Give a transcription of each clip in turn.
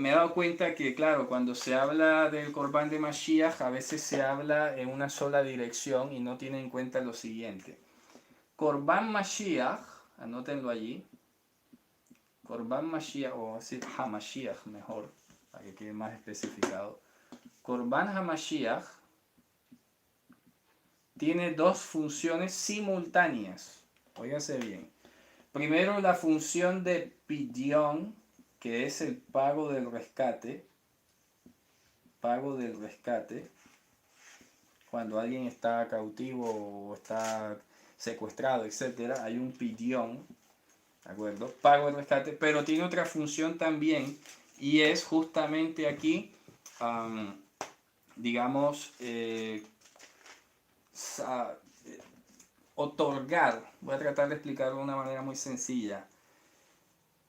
me he dado cuenta que, claro, cuando se habla del Corbán de Mashiach, a veces se habla en una sola dirección y no tiene en cuenta lo siguiente. Corbán Mashiach, anótenlo allí, Corbán Mashiach, o decir HaMashiach mejor, para que quede más especificado. Corbán HaMashiach tiene dos funciones simultáneas. Óigase bien. Primero, la función de pidión, que es el pago del rescate. Pago del rescate. Cuando alguien está cautivo o está secuestrado, etc., hay un pidión, ¿de acuerdo? Pago del rescate, pero tiene otra función también, y es justamente aquí, digamos, otorgar. Voy a tratar de explicarlo de una manera muy sencilla.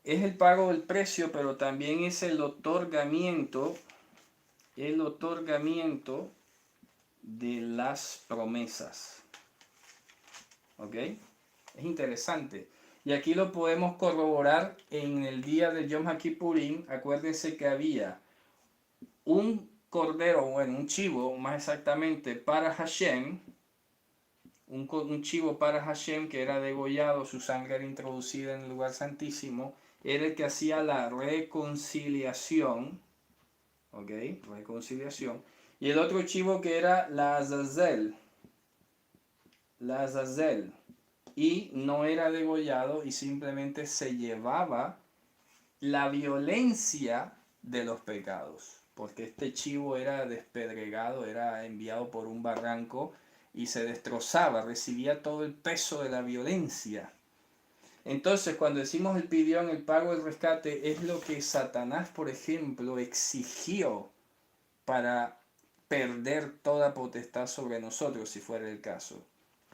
Es el pago del precio, pero también es el otorgamiento de las promesas. ¿Ok? Es interesante. Y aquí lo podemos corroborar en el día de Yom HaKippurim. Acuérdense que había un cordero, bueno, un chivo, más exactamente, para Hashem. Un chivo para Hashem que era degollado, su sangre era introducida en el lugar santísimo. Era el que hacía la reconciliación. ¿Ok? Reconciliación. Y el otro chivo que era la Azazel. La Azazel. Y no era degollado y simplemente se llevaba la violencia de los pecados. Porque este chivo era despedregado, era enviado por un barranco y se destrozaba, recibía todo el peso de la violencia. Entonces, cuando decimos el pidión, el pago, el rescate, es lo que Satanás, por ejemplo, exigió para perder toda potestad sobre nosotros, si fuera el caso.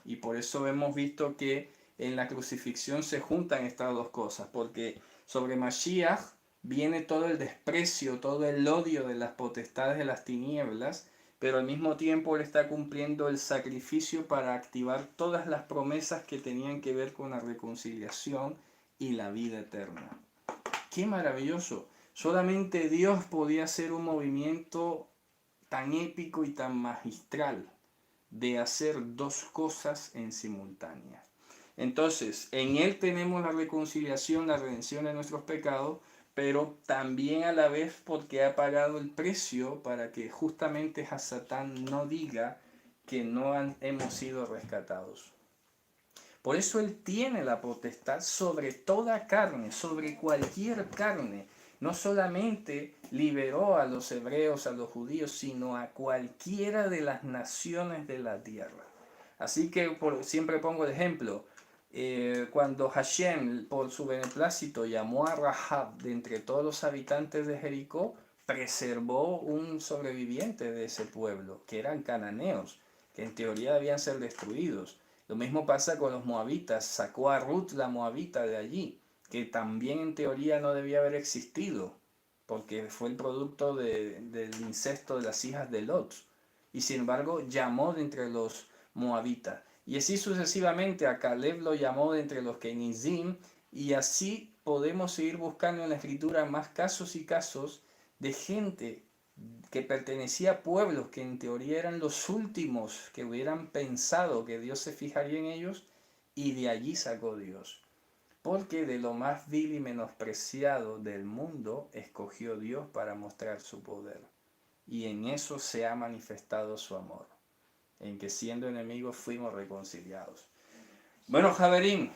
Y por eso hemos visto que en la crucifixión se juntan estas dos cosas, porque sobre Mashiach viene todo el desprecio, todo el odio de las potestades de las tinieblas, pero al mismo tiempo él está cumpliendo el sacrificio para activar todas las promesas que tenían que ver con la reconciliación y la vida eterna. ¡Qué maravilloso! Solamente Dios podía hacer un movimiento tan épico y tan magistral de hacer dos cosas en simultánea. Entonces, en Él tenemos la reconciliación, la redención de nuestros pecados, pero también a la vez porque ha pagado el precio para que justamente Hasatán no diga que no hemos sido rescatados. Por eso Él tiene la potestad sobre toda carne, sobre cualquier carne. No solamente liberó a los hebreos, a los judíos, sino a cualquiera de las naciones de la tierra. Así que siempre pongo el ejemplo. Cuando Hashem, por su beneplácito, llamó a Rahab de entre todos los habitantes de Jericó, preservó un sobreviviente de ese pueblo, que eran cananeos, que en teoría debían ser destruidos. Lo mismo pasa con los moabitas. Sacó a Ruth la moabita de allí, que también en teoría no debía haber existido, porque fue el producto del incesto de las hijas de Lot. Y sin embargo llamó de entre los moabitas. Y así sucesivamente a Caleb lo llamó de entre los Kenizim. Y así podemos seguir buscando en la escritura más casos y casos de gente que pertenecía a pueblos que en teoría eran los últimos que hubieran pensado que Dios se fijaría en ellos, y de allí sacó Dios. Porque de lo más vil y menospreciado del mundo escogió Dios para mostrar su poder. Y en eso se ha manifestado su amor, en que siendo enemigos fuimos reconciliados. Bueno, Javerín,